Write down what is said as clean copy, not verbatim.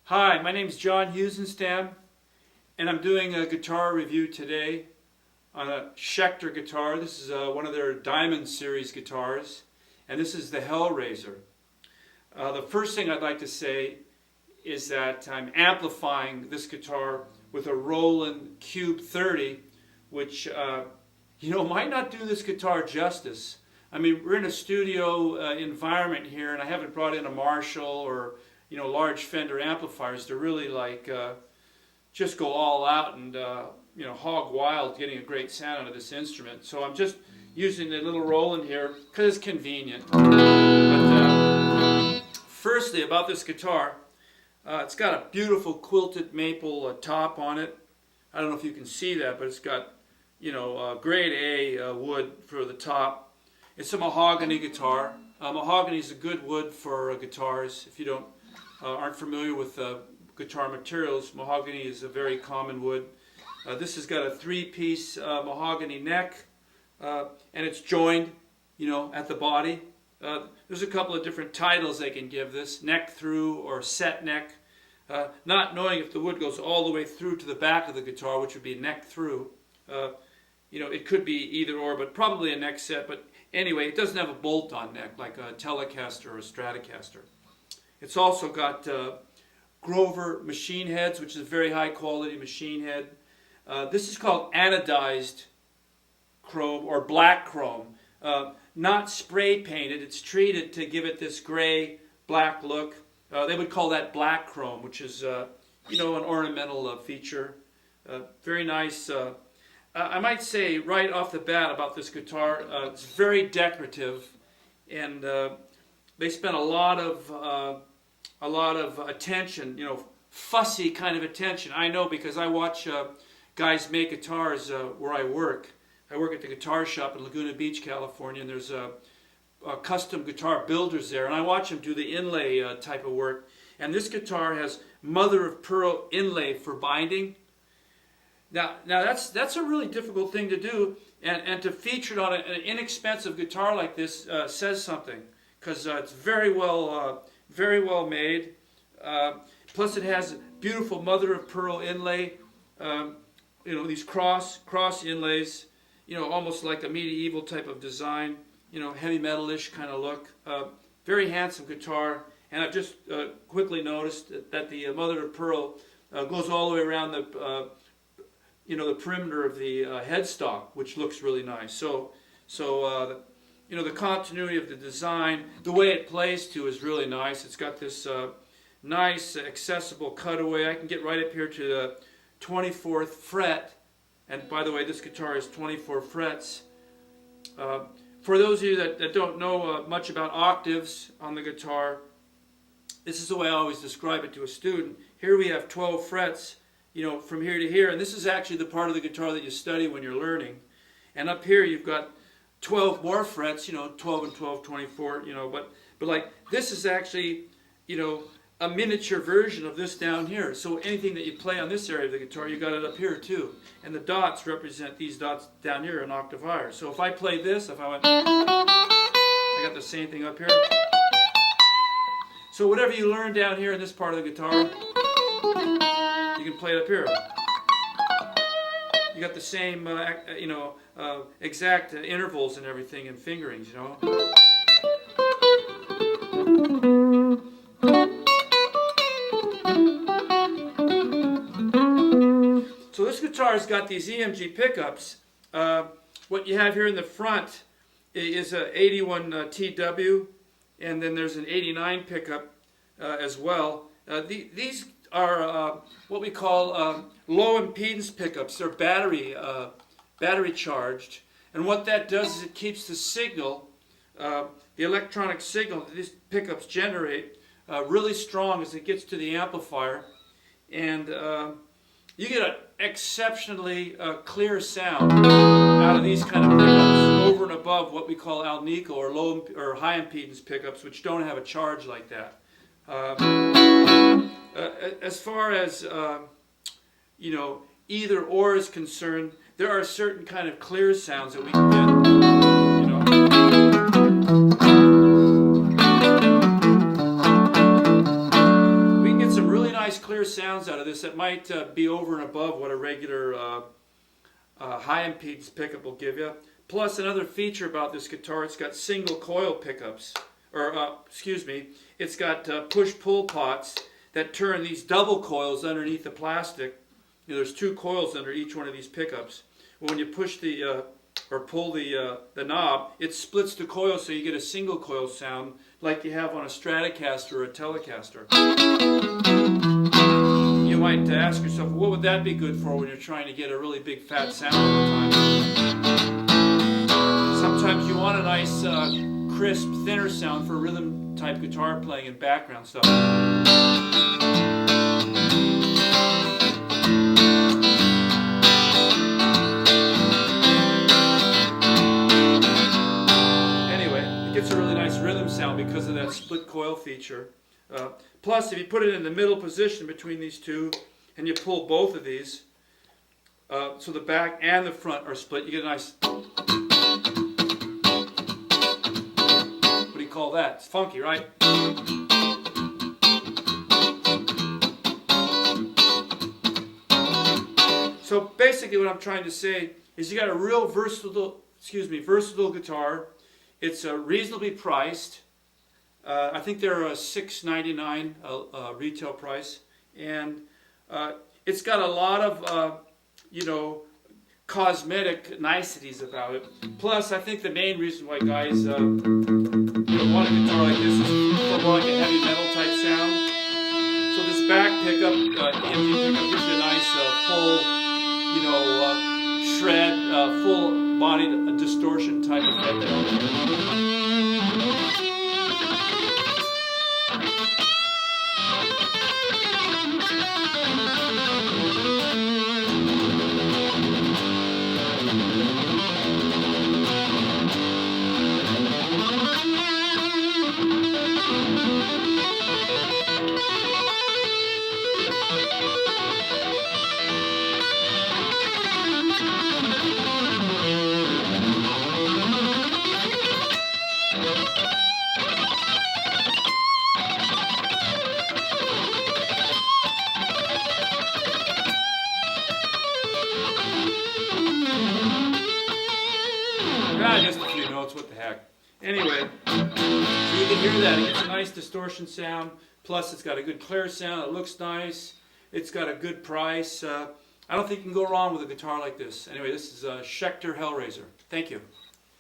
Hi, my name is John Heussenstamm, and I'm doing a guitar review today on a Schecter guitar. This is one of their Diamond Series guitars, and this is the Hellraiser. The first thing I'd like to say is that I'm amplifying this guitar with a Roland Cube 30, which might not do this guitar justice. I mean, we're in a studio environment here, and I haven't brought in a Marshall or large Fender amplifiers to really just go all out and hog wild getting a great sound out of this instrument. So I'm just using the little Roland here because it's convenient. But firstly, about this guitar, it's got a beautiful quilted maple top on it. I don't know if you can see that, but it's got grade A wood for the top. It's a mahogany guitar. Mahogany is a good wood for guitars. If you aren't familiar with guitar materials, mahogany is a very common wood. This has got a three-piece mahogany neck, and it's joined, at the body. There's a couple of different titles they can give this: neck through or set neck. Not knowing if the wood goes all the way through to the back of the guitar, which would be neck through. It could be either or, but probably a neck set. But anyway, it doesn't have a bolt-on neck like a Telecaster or a Stratocaster. It's also got Grover machine heads, which is a very high-quality machine head. This is called anodized chrome or black chrome. Not spray painted. It's treated to give it this gray-black look. They would call that black chrome, which is an ornamental feature. Very nice. I might say right off the bat about this guitar, it's very decorative, and they spent a lot of attention, fussy kind of attention. I know because I watch guys make guitars where I work. I work at the guitar shop in Laguna Beach, California, and there's custom guitar builders there, and I watch them do the inlay type of work. And this guitar has mother of pearl inlay for binding. Now that's a really difficult thing to do, and to feature it on an inexpensive guitar like this says something, because it's very well made. Plus, it has beautiful mother of pearl inlay. These cross inlays. Almost like a medieval type of design. Heavy metal-ish kind of look. Very handsome guitar. And I've just quickly noticed that the mother of pearl goes all the way around the perimeter of the headstock, which looks really nice. So the continuity of the design, the way it plays too, is really nice. It's got this nice, accessible cutaway. I can get right up here to the 24th fret. And by the way, this guitar has 24 frets. For those of you that don't know much about octaves on the guitar, this is the way I always describe it to a student. Here we have 12 frets, from here to here, and this is actually the part of the guitar that you study when you're learning. And up here you've got 12 more frets, 12 and 12, 24, but like this is actually, a miniature version of this down here. So anything that you play on this area of the guitar, you got it up here too. And the dots represent these dots down here an octave higher. So if I play this, if I went, I got the same thing up here. So whatever you learn down here in this part of the guitar, you can play it up here. You got the same, exact intervals and everything and fingerings, So this guitar's got these EMG pickups. What you have here in the front is an 81 TW, and then there's an 89 pickup as well. These are what we call low impedance pickups. They're battery charged, and what that does is it keeps the signal, the electronic signal that these pickups generate, really strong as it gets to the amplifier, and you get an exceptionally clear sound out of these kind of pickups over and above what we call Alnico or low or high impedance pickups, which don't have a charge like that. As far as either or is concerned, there are certain kind of clear sounds that we can get. We can get some really nice nice clear sounds out of this that might be over and above what a regular high impedance pickup will give you. Plus, another feature about this guitar, it's got single coil pickups, or excuse me, it's got push-pull pots that turn these double coils underneath the plastic. You know, there's 2 coils under each one of these pickups. When you push the or pull the knob, it splits the coil so you get a single coil sound like you have on a Stratocaster or a Telecaster. You might ask yourself, what would that be good for when you're trying to get a really big fat sound all the time? Sometimes you want a nice crisp, thinner sound for rhythm type guitar playing and background stuff. Gets a really nice rhythm sound because of that split coil feature. Plus, if you put it in the middle position between these two and you pull both of these, so the back and the front are split, you get a nice, what do you call that? It's funky, right? So basically what I'm trying to say is you got a real versatile guitar. It's reasonably priced. I think they're $6.99 retail price, and it's got a lot of cosmetic niceties about it. Plus, I think the main reason why guys want a guitar like this is for more like a heavy metal type sound. So this back pickup, EMG pickup, gives you a nice full, shred, full-bodied distortion type effect. Just a few notes, what the heck. Anyway, so you can hear that. It gets a nice distortion sound. Plus, it's got a good clear sound. It looks nice. It's got a good price. I don't think you can go wrong with a guitar like this. Anyway, this is Schecter Hellraiser. Thank you.